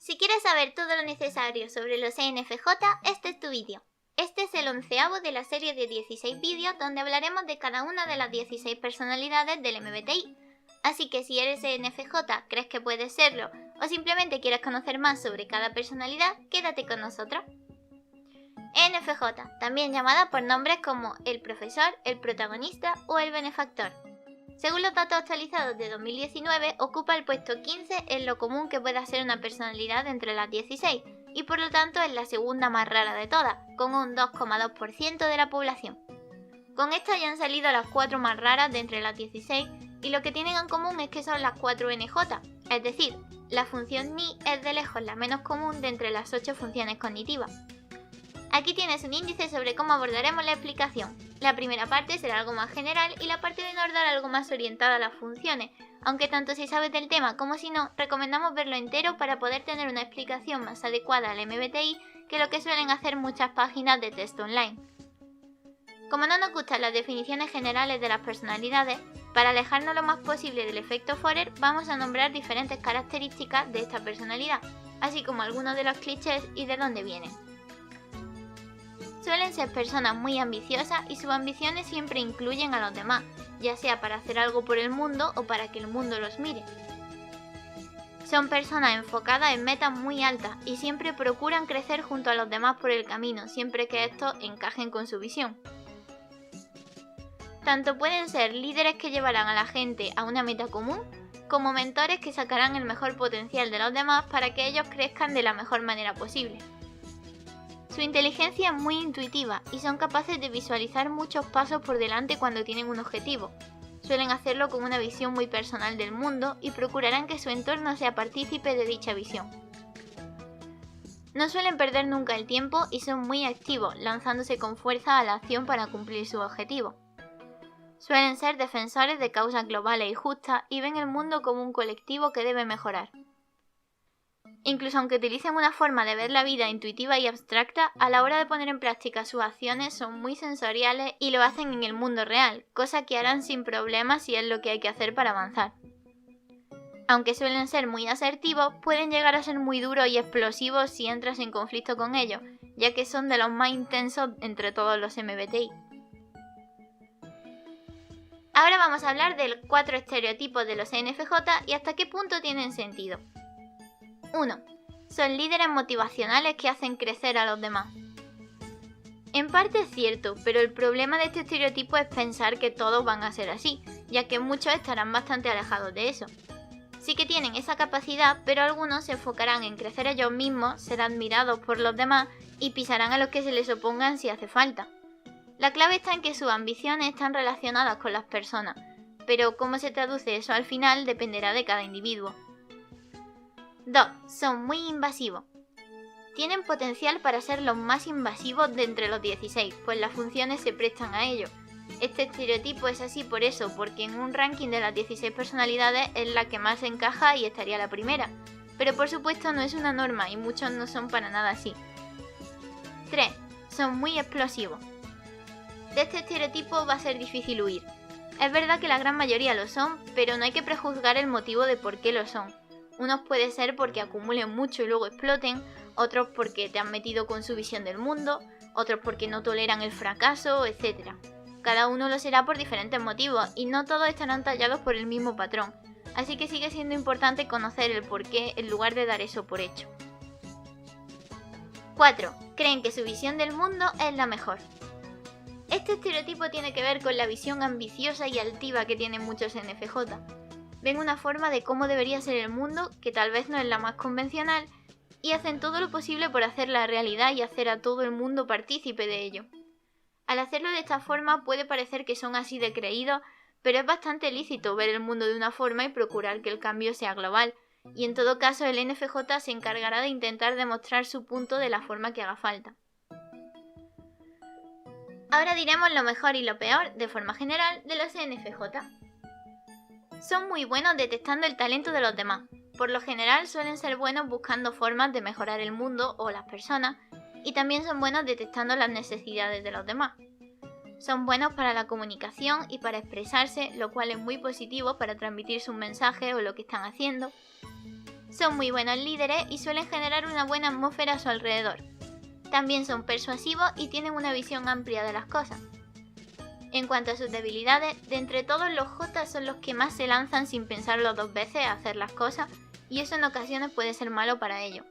Si quieres saber todo lo necesario sobre los ENFJ, este es tu vídeo. Este es el 11º de la serie de 16 vídeos donde hablaremos de cada una de las 16 personalidades del MBTI. Así que si eres ENFJ, crees que puedes serlo o simplemente quieres conocer más sobre cada personalidad, quédate con nosotros. ENFJ, también llamada por nombres como el profesor, el protagonista o el benefactor. Según los datos actualizados de 2019, ocupa el puesto 15 en lo común que pueda ser una personalidad entre las 16 y por lo tanto es la segunda más rara de todas, con un 2,2% de la población. Con esta ya han salido las 4 más raras de entre las 16 y lo que tienen en común es que son las 4 NJ, es decir, la función Ni es de lejos la menos común de entre las 8 funciones cognitivas. Aquí tienes un índice sobre cómo abordaremos la explicación. La primera parte será algo más general y la parte de Nordal algo más orientada a las funciones, aunque tanto si sabes del tema como si no, recomendamos verlo entero para poder tener una explicación más adecuada al MBTI que lo que suelen hacer muchas páginas de texto online. Como no nos gustan las definiciones generales de las personalidades, para alejarnos lo más posible del efecto Forer vamos a nombrar diferentes características de esta personalidad, así como algunos de los clichés y de dónde vienen. Suelen ser personas muy ambiciosas y sus ambiciones siempre incluyen a los demás, ya sea para hacer algo por el mundo o para que el mundo los mire. Son personas enfocadas en metas muy altas y siempre procuran crecer junto a los demás por el camino, siempre que estos encajen con su visión. Tanto pueden ser líderes que llevarán a la gente a una meta común, como mentores que sacarán el mejor potencial de los demás para que ellos crezcan de la mejor manera posible. Su inteligencia es muy intuitiva y son capaces de visualizar muchos pasos por delante cuando tienen un objetivo. Suelen hacerlo con una visión muy personal del mundo y procurarán que su entorno sea partícipe de dicha visión. No suelen perder nunca el tiempo y son muy activos, lanzándose con fuerza a la acción para cumplir sus objetivos. Suelen ser defensores de causas globales y justas y ven el mundo como un colectivo que debe mejorar. Incluso aunque utilicen una forma de ver la vida intuitiva y abstracta, a la hora de poner en práctica sus acciones son muy sensoriales y lo hacen en el mundo real, cosa que harán sin problemas si es lo que hay que hacer para avanzar. Aunque suelen ser muy asertivos, pueden llegar a ser muy duros y explosivos si entras en conflicto con ellos, ya que son de los más intensos entre todos los MBTI. Ahora vamos a hablar de los 4 estereotipos de los ENFJ y hasta qué punto tienen sentido. 1. Son líderes motivacionales que hacen crecer a los demás. En parte es cierto, pero el problema de este estereotipo es pensar que todos van a ser así, ya que muchos estarán bastante alejados de eso. Sí que tienen esa capacidad, pero algunos se enfocarán en crecer ellos mismos, ser admirados por los demás y pisarán a los que se les opongan si hace falta. La clave está en que sus ambiciones están relacionadas con las personas, pero cómo se traduce eso al final dependerá de cada individuo. 2. Son muy invasivos. Tienen potencial para ser los más invasivos de entre los 16, pues las funciones se prestan a ello. Este estereotipo es así por eso, porque en un ranking de las 16 personalidades es la que más encaja y estaría la primera. Pero por supuesto no es una norma y muchos no son para nada así. 3. Son muy explosivos. De este estereotipo va a ser difícil huir. Es verdad que la gran mayoría lo son, pero no hay que prejuzgar el motivo de por qué lo son. Unos puede ser porque acumulen mucho y luego exploten, otros porque te han metido con su visión del mundo, otros porque no toleran el fracaso, etc. Cada uno lo será por diferentes motivos y no todos estarán tallados por el mismo patrón, así que sigue siendo importante conocer el porqué en lugar de dar eso por hecho. 4. Creen que su visión del mundo es la mejor. Este estereotipo tiene que ver con la visión ambiciosa y altiva que tienen muchos NFJ. Ven una forma de cómo debería ser el mundo, que tal vez no es la más convencional, y hacen todo lo posible por hacerla realidad y hacer a todo el mundo partícipe de ello. Al hacerlo de esta forma puede parecer que son así de creídos, pero es bastante lícito ver el mundo de una forma y procurar que el cambio sea global, y en todo caso el NFJ se encargará de intentar demostrar su punto de la forma que haga falta. Ahora diremos lo mejor y lo peor, de forma general, de los NFJ. Son muy buenos detectando el talento de los demás. Por lo general suelen ser buenos buscando formas de mejorar el mundo o las personas, y también son buenos detectando las necesidades de los demás. Son buenos para la comunicación y para expresarse, lo cual es muy positivo para transmitir sus mensajes o lo que están haciendo. Son muy buenos líderes y suelen generar una buena atmósfera a su alrededor. También son persuasivos y tienen una visión amplia de las cosas. En cuanto a sus debilidades, de entre todos los J son los que más se lanzan sin pensarlo dos veces a hacer las cosas, y eso en ocasiones puede ser malo para ellos.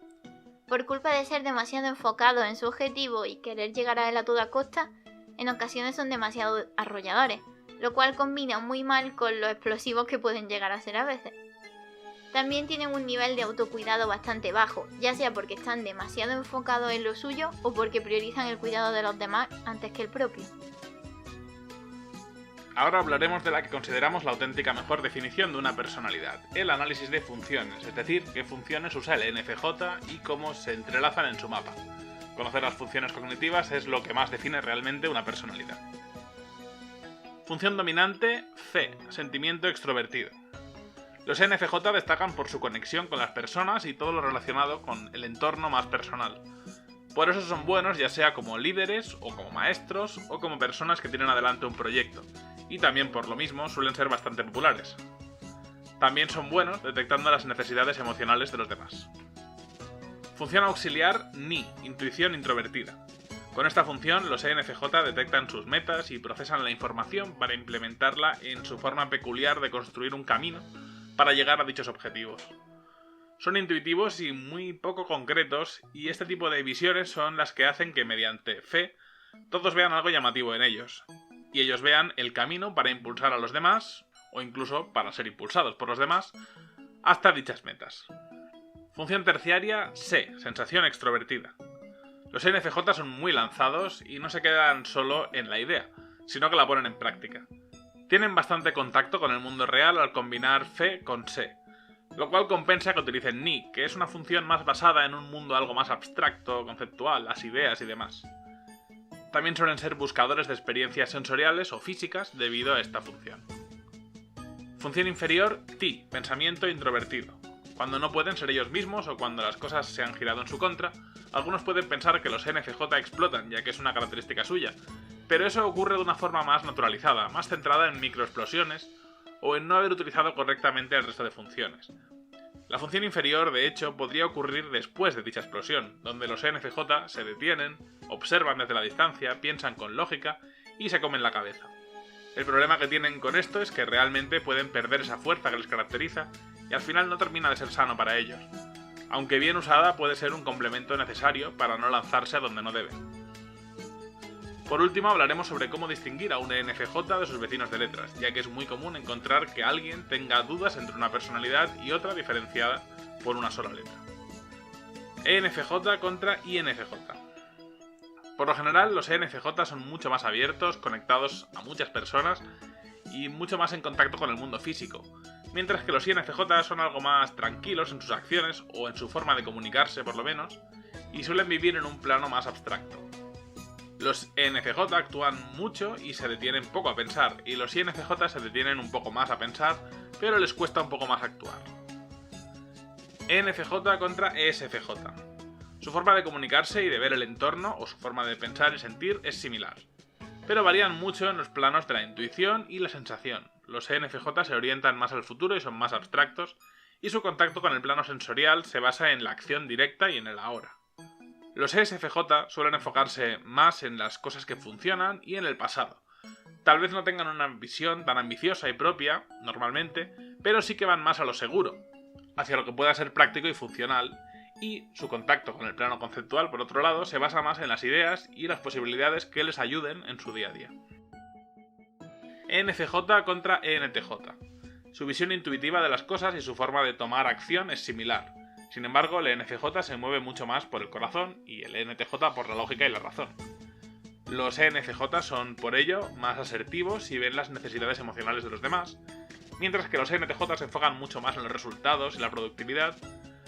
Por culpa de ser demasiado enfocados en su objetivo y querer llegar a él a toda costa, en ocasiones son demasiado arrolladores, lo cual combina muy mal con los explosivos que pueden llegar a ser a veces. También tienen un nivel de autocuidado bastante bajo, ya sea porque están demasiado enfocados en lo suyo o porque priorizan el cuidado de los demás antes que el propio. Ahora hablaremos de la que consideramos la auténtica mejor definición de una personalidad, el análisis de funciones, es decir, qué funciones usa el NFJ y cómo se entrelazan en su mapa. Conocer las funciones cognitivas es lo que más define realmente una personalidad. Función dominante, C, sentimiento extrovertido. Los NFJ destacan por su conexión con las personas y todo lo relacionado con el entorno más personal. Por eso son buenos ya sea como líderes, o como maestros, o como personas que tienen adelante un proyecto, y también por lo mismo suelen ser bastante populares. También son buenos detectando las necesidades emocionales de los demás. Función auxiliar NI, intuición introvertida. Con esta función, los ENFJ detectan sus metas y procesan la información para implementarla en su forma peculiar de construir un camino para llegar a dichos objetivos. Son intuitivos y muy poco concretos, y este tipo de visiones son las que hacen que mediante fe todos vean algo llamativo en ellos, y ellos vean el camino para impulsar a los demás, o incluso para ser impulsados por los demás, hasta dichas metas. Función terciaria C, sensación extrovertida. Los NFJ son muy lanzados y no se quedan solo en la idea, sino que la ponen en práctica. Tienen bastante contacto con el mundo real al combinar fe con se, lo cual compensa que utilicen ni, que es una función más basada en un mundo algo más abstracto, conceptual, las ideas y demás. También suelen ser buscadores de experiencias sensoriales o físicas debido a esta función. Función inferior T, pensamiento introvertido. Cuando no pueden ser ellos mismos o cuando las cosas se han girado en su contra, algunos pueden pensar que los NFJ explotan, ya que es una característica suya, pero eso ocurre de una forma más naturalizada, más centrada en microexplosiones o en no haber utilizado correctamente el resto de funciones. La función inferior, de hecho, podría ocurrir después de dicha explosión, donde los NFJ se detienen, observan desde la distancia, piensan con lógica y se comen la cabeza. El problema que tienen con esto es que realmente pueden perder esa fuerza que les caracteriza y al final no termina de ser sano para ellos. Aunque bien usada puede ser un complemento necesario para no lanzarse a donde no deben. Por último hablaremos sobre cómo distinguir a un ENFJ de sus vecinos de letras, ya que es muy común encontrar que alguien tenga dudas entre una personalidad y otra diferenciada por una sola letra. ENFJ contra INFJ. Por lo general, los ENFJ son mucho más abiertos, conectados a muchas personas y mucho más en contacto con el mundo físico, mientras que los INFJ son algo más tranquilos en sus acciones o en su forma de comunicarse por lo menos, y suelen vivir en un plano más abstracto. Los ENFJ actúan mucho y se detienen poco a pensar, y los INFJ se detienen un poco más a pensar, pero les cuesta un poco más actuar. ENFJ contra ESFJ. Su forma de comunicarse y de ver el entorno, o su forma de pensar y sentir, es similar, pero varían mucho en los planos de la intuición y la sensación. Los ENFJ se orientan más al futuro y son más abstractos, y su contacto con el plano sensorial se basa en la acción directa y en el ahora. Los ESFJ suelen enfocarse más en las cosas que funcionan y en el pasado. Tal vez no tengan una visión tan ambiciosa y propia, normalmente, pero sí que van más a lo seguro, hacia lo que pueda ser práctico y funcional, y su contacto con el plano conceptual, por otro lado, se basa más en las ideas y las posibilidades que les ayuden en su día a día. ENFJ contra ENTJ. Su visión intuitiva de las cosas y su forma de tomar acción es similar. Sin embargo, el ENFJ se mueve mucho más por el corazón y el ENTJ por la lógica y la razón. Los ENFJ son, por ello, más asertivos y ven las necesidades emocionales de los demás, mientras que los ENTJ se enfocan mucho más en los resultados y la productividad,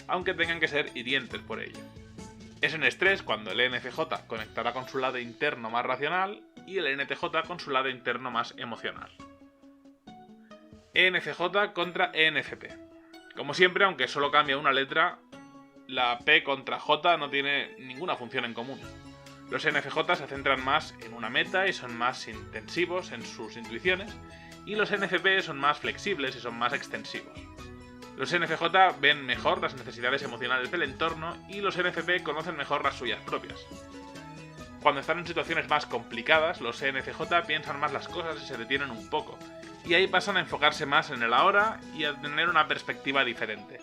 aunque tengan que ser hirientes por ello. Es en estrés cuando el ENFJ conectará con su lado interno más racional y el ENTJ con su lado interno más emocional. ENFJ contra ENFP. Como siempre, aunque solo cambia una letra, la P contra J no tiene ninguna función en común. Los NFJ se centran más en una meta y son más intensivos en sus intuiciones, y los NFP son más flexibles y son más extensivos. Los NFJ ven mejor las necesidades emocionales del entorno y los NFP conocen mejor las suyas propias. Cuando están en situaciones más complicadas, los ENFJ piensan más las cosas y se detienen un poco, y ahí pasan a enfocarse más en el ahora y a tener una perspectiva diferente.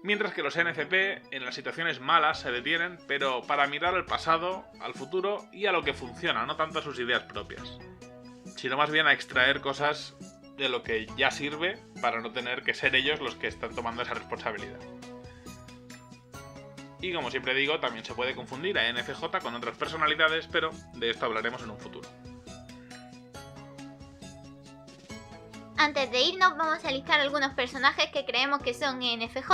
Mientras que los ENFP en las situaciones malas se detienen, pero para mirar al pasado, al futuro y a lo que funciona, no tanto a sus ideas propias, sino más bien a extraer cosas de lo que ya sirve para no tener que ser ellos los que están tomando esa responsabilidad. Y como siempre digo, también se puede confundir a NFJ con otras personalidades, pero de esto hablaremos en un futuro. Antes de irnos vamos a listar algunos personajes que creemos que son ENFJ,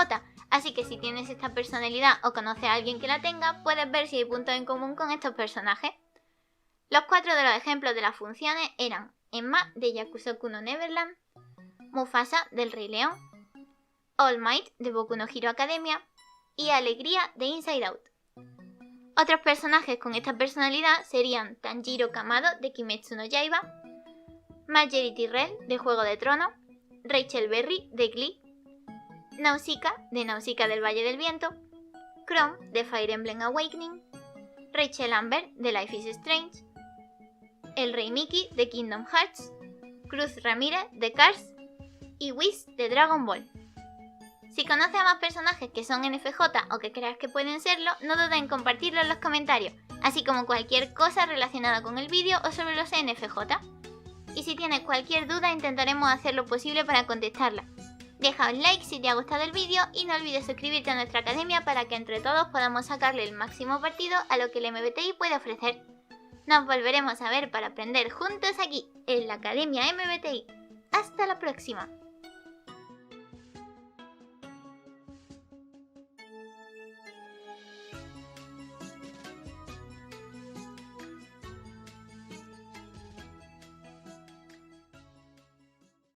así que si tienes esta personalidad o conoces a alguien que la tenga, puedes ver si hay puntos en común con estos personajes. Los 4 de los ejemplos de las funciones eran Emma de Yakusoku no Neverland, Mufasa del Rey León, All Might de Boku no Hero Academia y Alegría de Inside Out. Otros personajes con esta personalidad serían Tanjiro Kamado de Kimetsu no Yaiba, Marjorie Tyrell de Juego de Tronos, Rachel Berry de Glee, Nausicaa de Nausicaa del Valle del Viento, Chrom de Fire Emblem Awakening, Rachel Amber de Life is Strange, el Rey Mickey de Kingdom Hearts, Cruz Ramírez de Cars y Whis de Dragon Ball. Si conoces a más personajes que son NFJ o que creas que pueden serlo, no dudes en compartirlo en los comentarios, así como cualquier cosa relacionada con el vídeo o sobre los NFJ. Y si tienes cualquier duda intentaremos hacer lo posible para contestarla. Deja un like si te ha gustado el vídeo y no olvides suscribirte a nuestra academia para que entre todos podamos sacarle el máximo partido a lo que el MBTI puede ofrecer. Nos volveremos a ver para aprender juntos aquí, en la Academia MBTI. ¡Hasta la próxima!